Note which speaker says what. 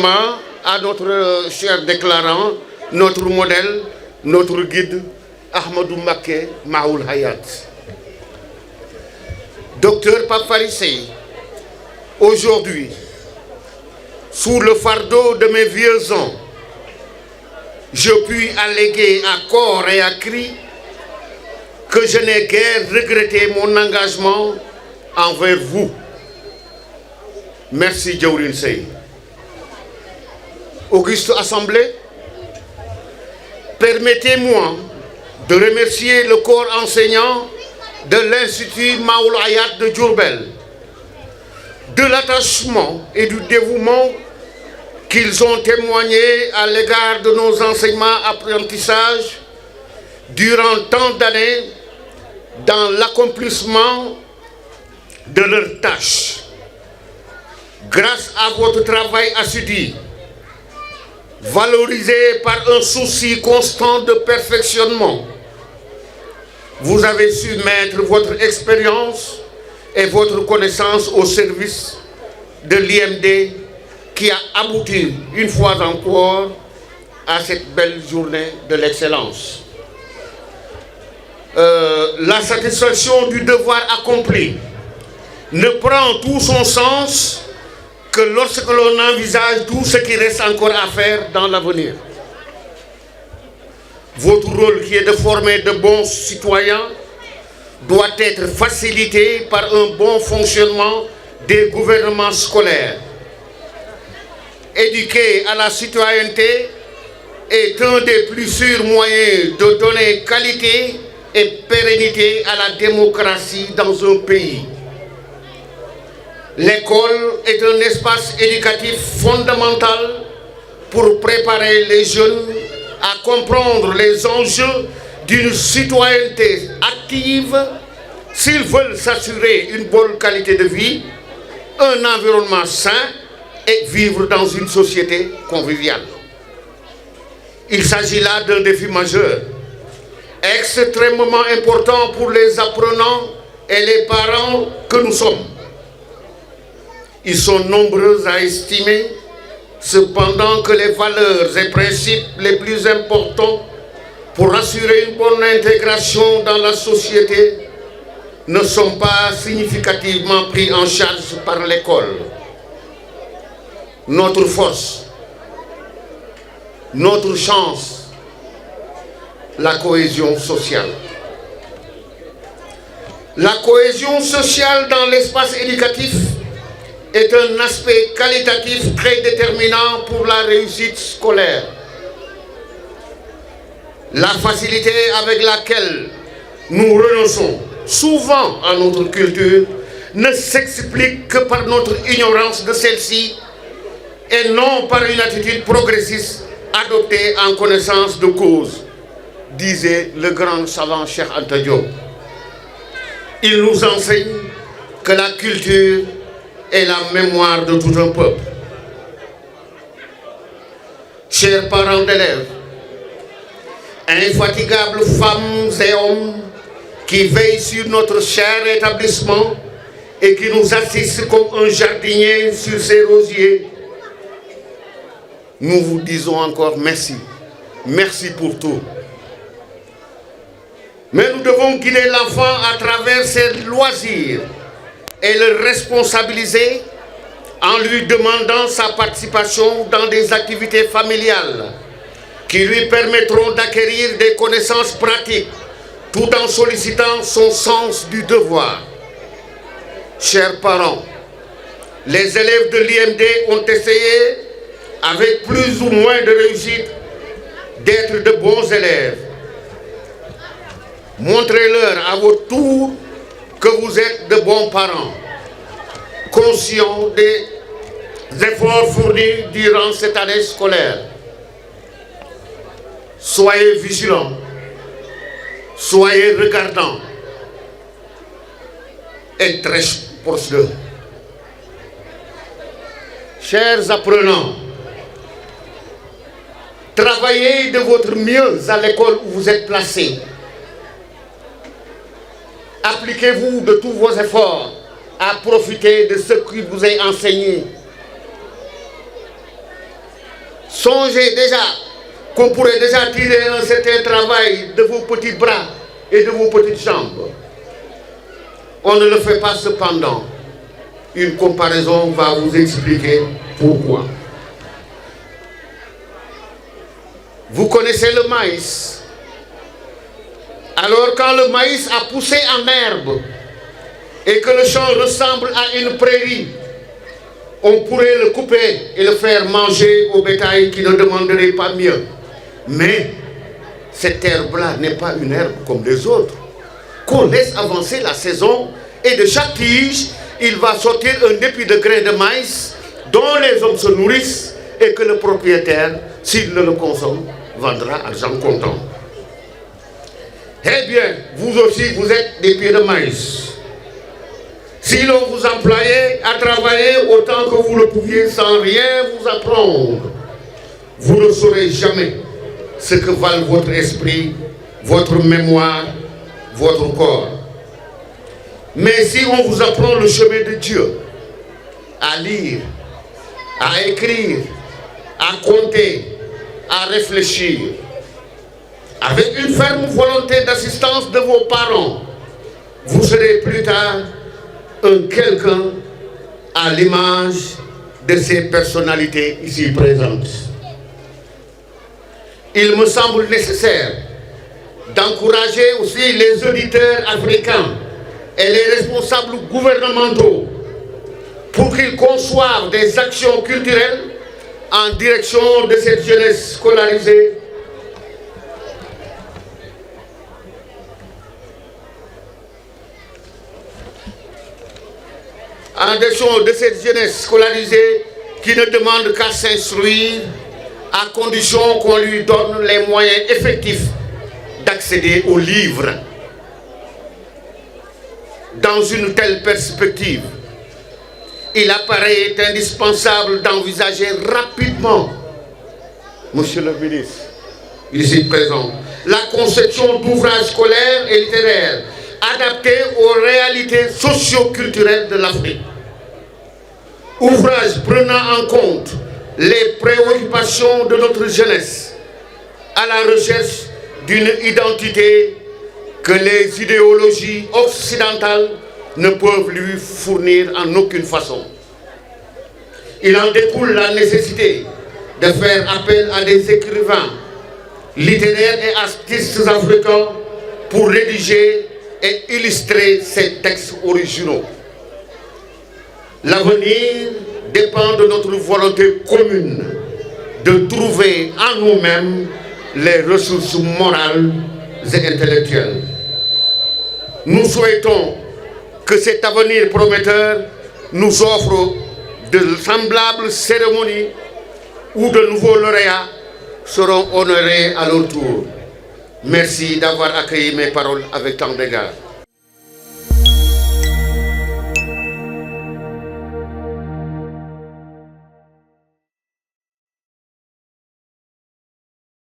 Speaker 1: directement à notre cher déclarant, notre modèle, notre guide, Ahmadou Mbacké Maoul Hayat. Docteur Pape Fary Seye, aujourd'hui, sous le fardeau de mes vieux ans, je puis alléguer à corps et à cri que je n'ai guère regretté mon engagement envers vous. Merci Djawrin Seye. Auguste Assemblée, permettez-moi de remercier le corps enseignant de l'Institut Maoul Hayat de Diourbel, de l'attachement et du dévouement qu'ils ont témoigné à l'égard de nos enseignements apprentissages durant tant d'années dans l'accomplissement de leurs tâches. Grâce à votre travail assidu, valorisé par un souci constant de perfectionnement, vous avez su mettre votre expérience et votre connaissance au service de l'IMD qui a abouti une fois encore à cette belle journée de l'excellence. La satisfaction du devoir accompli ne prend tout son sens que lorsque l'on envisage tout ce qui reste encore à faire dans l'avenir. Votre rôle qui est de former de bons citoyens doit être facilité par un bon fonctionnement des gouvernements scolaires. Éduquer à la citoyenneté est un des plus sûrs moyens de donner qualité et pérennité à la démocratie dans un pays. L'école est un espace éducatif fondamental pour préparer les jeunes à comprendre les enjeux d'une citoyenneté active s'ils veulent s'assurer une bonne qualité de vie, un environnement sain et vivre dans une société conviviale. Il s'agit là d'un défi majeur, extrêmement important pour les apprenants et les parents que nous sommes. Ils sont nombreux à estimer cependant que les valeurs et principes les plus importants pour assurer une bonne intégration dans la société ne sont pas significativement pris en charge par l'école. Notre force, notre chance, la cohésion sociale. La cohésion sociale dans l'espace éducatif est un aspect qualitatif très déterminant pour la réussite scolaire. La facilité avec laquelle nous renonçons souvent à notre culture ne s'explique que par notre ignorance de celle-ci et non par une attitude progressiste adoptée en connaissance de cause, disait le grand savant Cheikh Anta Diop. Il nous enseigne que la culture est la mémoire de tout un peuple. Chers parents d'élèves, infatigables femmes et hommes qui veillent sur notre cher établissement et qui nous assistent comme un jardinier sur ses rosiers, nous vous disons encore merci. Merci pour tout. Mais nous devons guider l'enfant à travers ses loisirs et le responsabiliser en lui demandant sa participation dans des activités familiales qui lui permettront d'acquérir des connaissances pratiques tout en sollicitant son sens du devoir. Chers parents, les élèves de l'IMD ont essayé, avec plus ou moins de réussite, d'être de bons élèves. Montrez-leur à votre tour que vous êtes de bons parents, conscients des efforts fournis durant cette année scolaire. Soyez vigilants, soyez regardants et très proches d'eux. Chers apprenants, travaillez de votre mieux à l'école où vous êtes placés. Appliquez-vous de tous vos efforts à profiter de ce qui vous est enseigné. Songez déjà qu'on pourrait déjà tirer un certain travail de vos petits bras et de vos petites jambes. On ne le fait pas cependant. Une comparaison va vous expliquer pourquoi. Vous connaissez le maïs. Alors quand le maïs a poussé en herbe et que le champ ressemble à une prairie, on pourrait le couper et le faire manger au bétail qui ne demanderait pas mieux. Mais cette herbe-là n'est pas une herbe comme les autres. Qu'on laisse avancer la saison et de chaque tige, il va sortir un épi de grains de maïs dont les hommes se nourrissent et que le propriétaire, s'il ne le consomme, vendra argent comptant. Eh bien, vous aussi, vous êtes des pieds de maïs. Si l'on vous employait à travailler autant que vous le pouviez sans rien vous apprendre, vous ne saurez jamais ce que valent votre esprit, votre mémoire, votre corps. Mais si on vous apprend le chemin de Dieu, à lire, à écrire, à compter, à réfléchir, avec une ferme volonté d'assistance de vos parents, vous serez plus tard un quelqu'un à l'image de ces personnalités ici présentes. Il me semble nécessaire d'encourager aussi les auditeurs africains et les responsables gouvernementaux pour qu'ils conçoivent des actions culturelles en direction de cette jeunesse scolarisée qui ne demande qu'à s'instruire à condition qu'on lui donne les moyens effectifs d'accéder aux livres. Dans une telle perspective, il apparaît indispensable d'envisager rapidement, Monsieur le ministre, ici présent, la conception d'ouvrages scolaires et littéraires adaptés aux réalités socio-culturelles de l'Afrique. Ouvrages prenant en compte les préoccupations de notre jeunesse à la recherche d'une identité que les idéologies occidentales ne peuvent lui fournir en aucune façon. Il en découle la nécessité de faire appel à des écrivains, littéraires et artistes africains pour rédiger et illustrer ces textes originaux. L'avenir dépend de notre volonté commune de trouver en nous-mêmes les ressources morales et intellectuelles. Nous souhaitons que cet avenir prometteur nous offre de semblables cérémonies où de nouveaux lauréats seront honorés à leur tour. Merci d'avoir accueilli mes paroles avec tant d'égard.